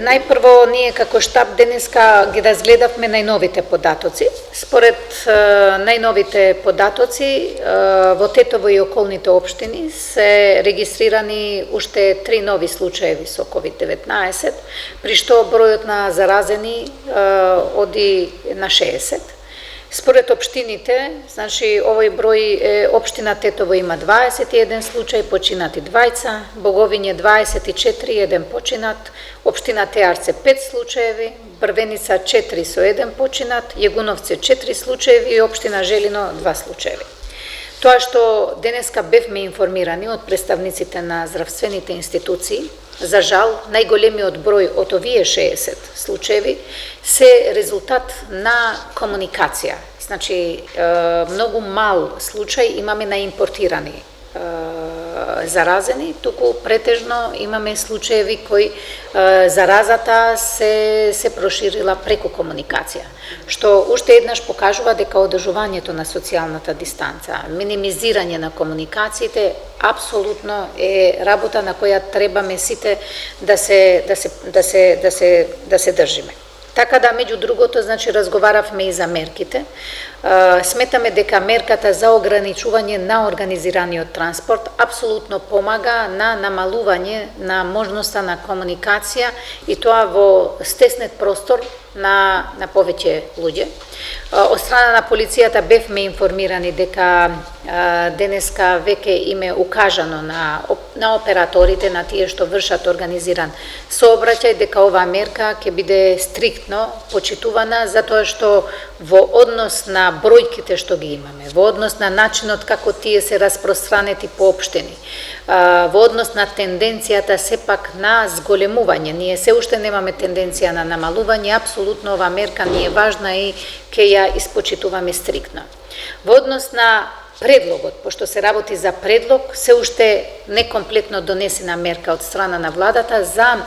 најпрво ние како штаб денеска ги разгледавме најновите податоци. Според најновите податоци во Тетово и околните општини се регистрирани уште 3 нови случаеви со COVID-19, при што бројот на заразени оди на 60. Според општините, значи овој број општина Тетово има 21 случај, починати 2, Боговиње 24, 1 починат, општина Теарце 5 случаеви, Брвеница 4 со 1 починат, Јегуновци 4 случаеви и општина Желино 2 случаеви. Тоа што денеска бевме информирани од представниците на здравствените институции, за жал, најголемиот број од овие 60 случаеви се резултат на комуникација. Значи, многу мал случај имаме на импортирани заразени, туку претежно имаме случаеви кои заразата се проширила преку комуникација, што уште еднаш покажува дека одржувањето на социјалната дистанца, минимизирање на комуникациите, апсолутно е работа на која требаме сите да се држиме. Така да, меѓу другото, значи, разговаравме и за мерките. Сметаме дека мерката за ограничување на организираниот транспорт апсолутно помага на намалување на можноста на комуникација и тоа во стеснет простор на повеќе луѓе. Од страна на полицијата бевме информирани дека денеска веќе им е укажано на операторите, на тие што вршат организиран сообраќај, дека оваа мерка ќе биде стриктно почитувана, затоа што во однос на бројките што ги имаме, во однос на начинот како тие се распространети по општини, во однос на тенденцијата сепак на зголемување, ние се уште немаме тенденција на намалување, апсолутно оваа мерка ни е важна и ќе ја испочитуваме стриктно. Во однос на предлогот, пошто се работи за предлог, се уште некомплетно донесена мерка од страна на владата за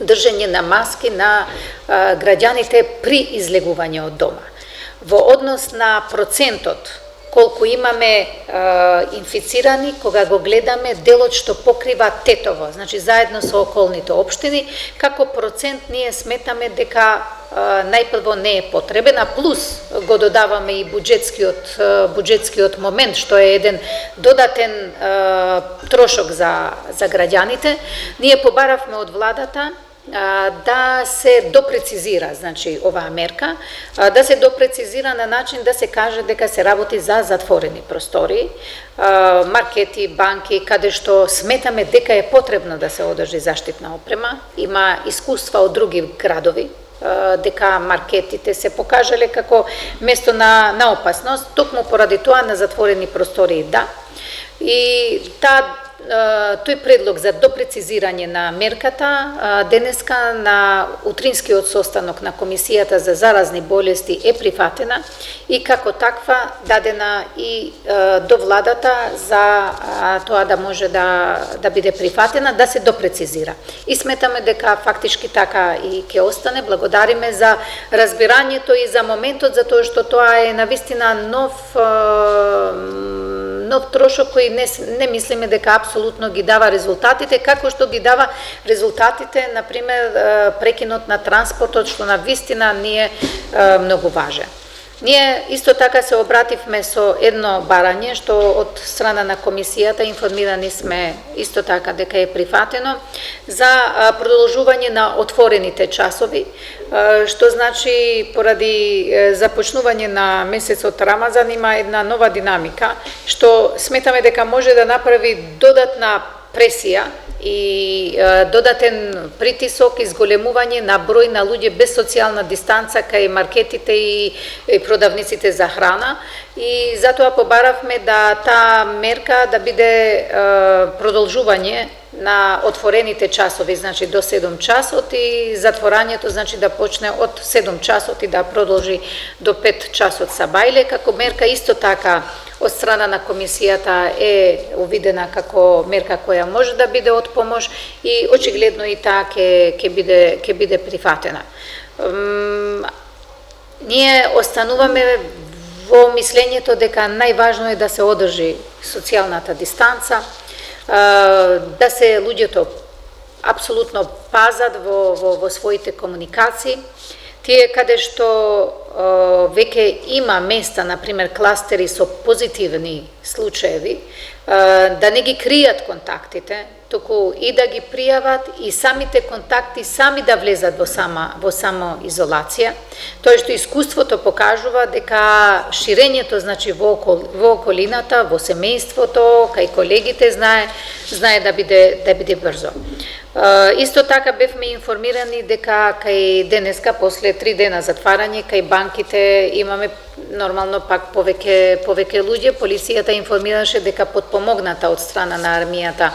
држење на маски на граѓаните при излегување од дома. Во однос на процентот колку имаме инфицирани, кога го гледаме делот што покрива Тетово, значи заедно со околните општини, како процент ние сметаме дека најпрво не е потребен, а плюс го додаваме и буџетскиот момент, што е еден додатен трошок за граѓаните. Ние побаравме од владата да се допрецизира, значи, оваа мерка, да се допрецизира на начин да се каже дека се работи за затворени простори, маркети, банки, каде што сметаме дека е потребно да се одржи заштитна опрема. Има искуства од други градови, дека маркетите се покажале како место на опасност, токму поради тоа на затворени простори да. И тој предлог за допрецизирање на мерката денеска на утринскиот состанок на Комисијата за заразни болести е прифатена и како таква дадена и до владата за тоа да може да биде прифатена, да се допрецизира. И сметаме дека фактички така и ќе остане. Благодариме за разбирањето и за моментот, затоа што тоа е навистина нов трошок кој не мислиме дека апсолутно ги дава резултатите, како што ги дава резултатите, например, прекинот на транспортот, што навистина ни е многу важен. Ние исто така се обративме со едно барање, што од страна на комисијата информирани сме исто така дека е прифатено за продолжување на отворените часови, што значи поради започнување на месецот Рамазан има една нова динамика, што сметаме дека може да направи додатна пресија и додатен притисок и зголемување на број на луѓе без социјална дистанца кај маркетите и продавниците за храна. И затоа побаравме да таа мерка да биде продолжување на отворените часови, значи до 7 часот и затворањето значи да почне од 7 часот и да продолжи до 5 часот сабајле, како мерка исто така од страна на комисијата е увидена како мерка која може да биде од помош и очигледно и таа ќе биде прифатена. Ние остануваме во мислењето дека најважно е да се одржи социјалната дистанца, да се луѓето апсолутно пазат во своите комуникации. Тие каде што веќе има места, например кластери со позитивни случаеви, да не ги кријат контактите, туку и да ги пријават и самите контакти сами да влезат во самоизолација. Тоа што искуството покажува дека ширењето, значи во околината, во семејството, кај колегите знае да биде брзо. Исто така бевме информирани дека кај денеска, после 3 дена затварање, кај банките имаме нормално пак повеќе луѓе. Полицијата информираше дека подпомогната од страна на армијата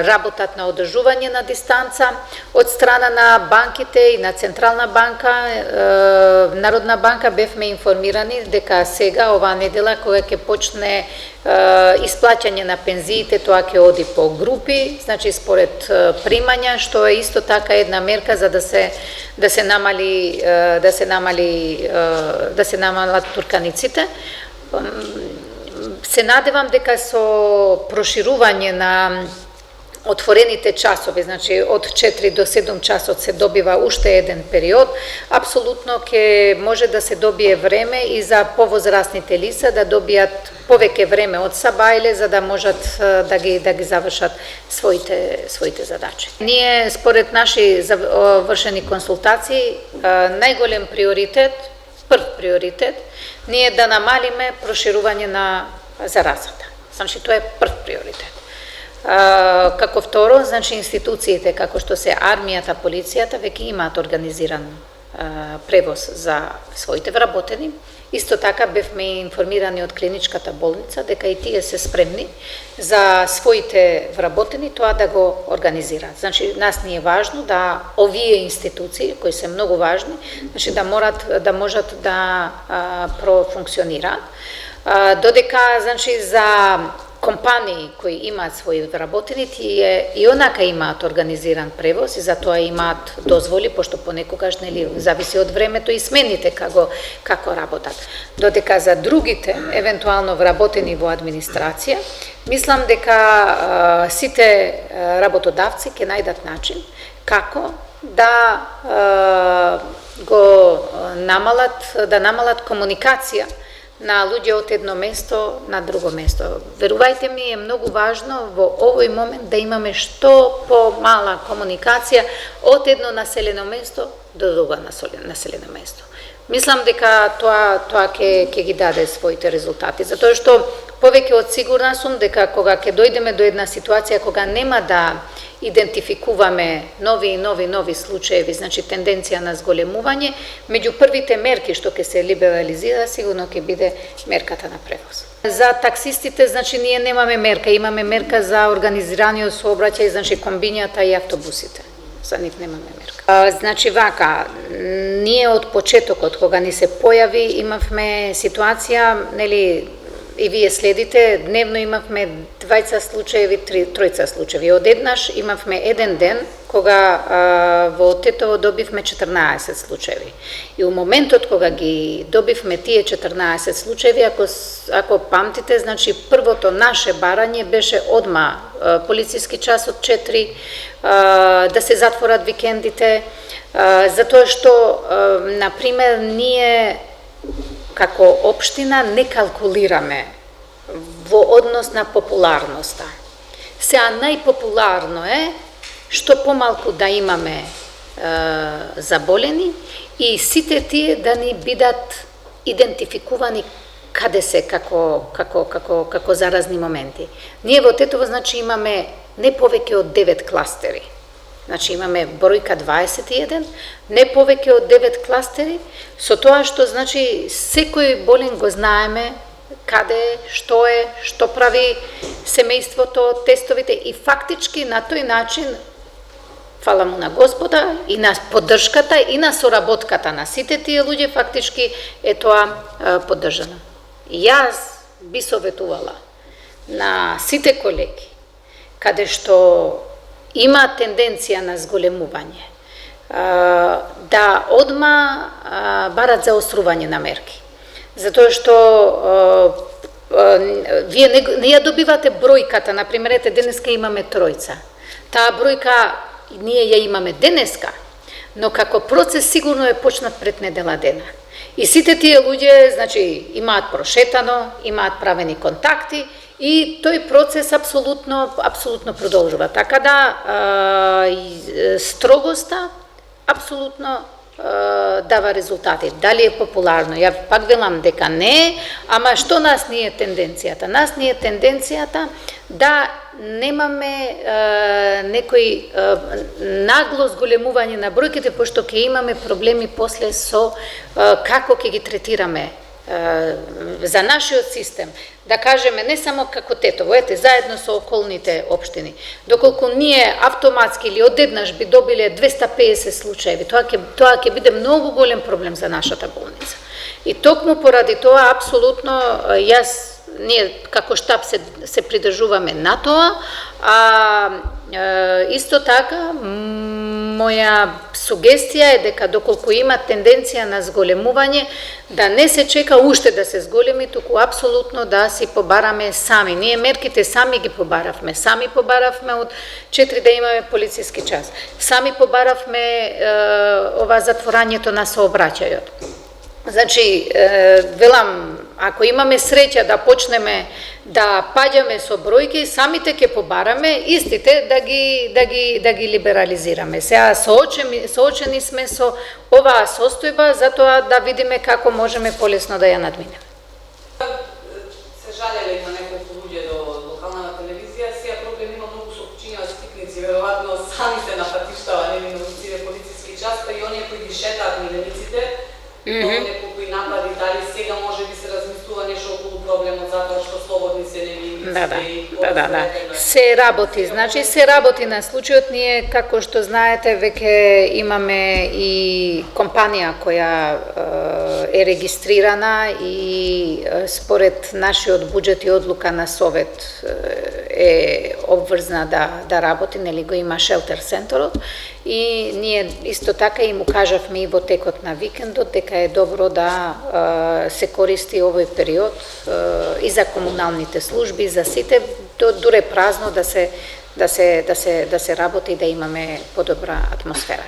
работат на одржување на дистанца, од страна на банките и на Централна банка, Народна банка, бевме информирани дека сега, оваа недела, кога ќе почне исплаќање на пензиите, тоа ќе оди по групи, значи според примања, што е исто така една мерка за да се намалат турканиците. Се надевам дека со проширување на отворените часови, значи од 4 до 7 часот се добива уште еден период, апсолутно ќе може да се добие време и за повозрастните лица да добијат повеќе време од сабајле за да можат да ги завршат своите задачи. Ние според наши вршени консултации најголем приоритет, прв приоритет, ние да намалиме проширување на заразата. Значи тоа е прв приоритет. Како второ, значи институциите како што се армијата, полицијата веќе имаат организиран превоз за своите вработени. Исто така бевме информирани од клиничката болница дека и тие се спремни за своите вработени тоа да го организираат. Значи нас ни е важно да овие институции кои се многу важни, значи да можат да профункционираат. Додека значи за компании кои имаат своји вработени, тие и онака имаат организиран превоз и затоа имаат дозволи, пошто понекогаш зависи од времето и смените како работат. Додека за другите, евентуално вработени во администрација, мислам дека сите работодавци ќе најдат начин како да намалат комуникација на луѓе од едно место на друго место. Верувајте ми, е многу важно во овој момент да имаме што помала комуникација од едно населено место до друго населено место. Мислам дека тоа ќе ги даде своите резултати, затоа што повеќе од сигурна сум дека кога ќе дојдеме до една ситуација кога нема да идентификуваме нови случаеви, значи тенденција на зголемување, меѓу првите мерки што ќе се либерализира сигурно ќе биде мерката на превоз. За таксистите, значи ние немаме мерка, имаме мерка за организираниот сообраќај, значи комбињата и автобусите. За нив немаме мерка. Значи вака, ние од почетокот кога ни се појави имавме ситуација, нели, и вие следите, дневно имавме 20 случаеви, 3 случаеви. Одеднаш имавме еден ден кога во Тетово добивме 14 случаеви. И у моментот кога ги добивме тие 14 случаеви, ако памтите, значи првото наше барање беше одма полициски час од 4, да се затворат викендите, затоа што, например, ние како општина не калкулираме во однос на популарноста. Сега најпопуларно е што помалку да имаме заболени и сите тие да ни бидат идентификувани каде се како заразни моменти. Ние во Тетово значи имаме не повеќе од 9 кластери. Значи имаме бројка 21, не повеќе од 9 кластери, со тоа што значи секој болен го знаеме каде, што прави семејството, тестовите и фактички на тој начин, фала му на Господа, и на поддршката и на соработката на сите тие луѓе, фактички е тоа поддржано. Јас би советувала на сите колеги, каде што има тенденција на зголемување, да одма барат заострување на мерки. Затоа што вие не ја добивате бројката, например, денеска имаме 3. Таа бројка ние ја имаме денеска, но како процес сигурно е почнат пред недела дена. И сите тие луѓе, значи, имаат прошетано, имаат правени контакти и тој процес апсолутно продолжува. Така да строгоста апсолутно дава резултати. Дали е популарно? Ја пак велам дека не, ама што нас ни е тенденцијата? Нас ни е тенденцијата да немаме некој нагло зголемување на бројките, пошто ќе имаме проблеми после со како ќе ги третираме за нашиот систем. Да кажеме, не само како Тетово, заедно со околните општини. Доколку ние автоматски или одеднаш би добиле 250 случаеви, тоа ќе биде многу голем проблем за нашата болница. И токму поради тоа, апсолутно, ние како штаб се придржуваме на тоа, исто така, моја сугестија е дека доколку има тенденција на зголемување, да не се чека уште да се зголеми, туку апсолутно да си побараме сами. Ние мерките сами ги побаравме. Сами побаравме од 4 да имаме полициски час. Сами побаравме ова затворањето на сообраќајот. Значи, велам, ако имаме среќа да почнеме да паѓаме со бројки, самите ќе побараме истите да ги либерализираме. Сега соочени сме со оваа состојба, затоа да видиме како можеме полесно да ја надминеме. Се жалеле на неколку луѓе до локалната телевизија, сега проблем има многу со почињаат стикници, веројатно самите на патиштава, невиновниците полициски час, па и оние кои ги шетаат милениците, неколку и напади, дали сега може би се размислува нешто околу проблемот затоа што слободни се невиновниците. Да. Се работи, значи се работи на случајот. Ние, како што знаете, веќе имаме и компанија која е регистрирана и според нашиот буџет и одлука на Совет е обврзна да работи, нели го има шелтер центарот. И ние исто така им кажавме и во текот на викендот дека е добро да се користи овој период и за комуналните служби, за сите, дуре празно да се работи и да имаме подобра атмосфера.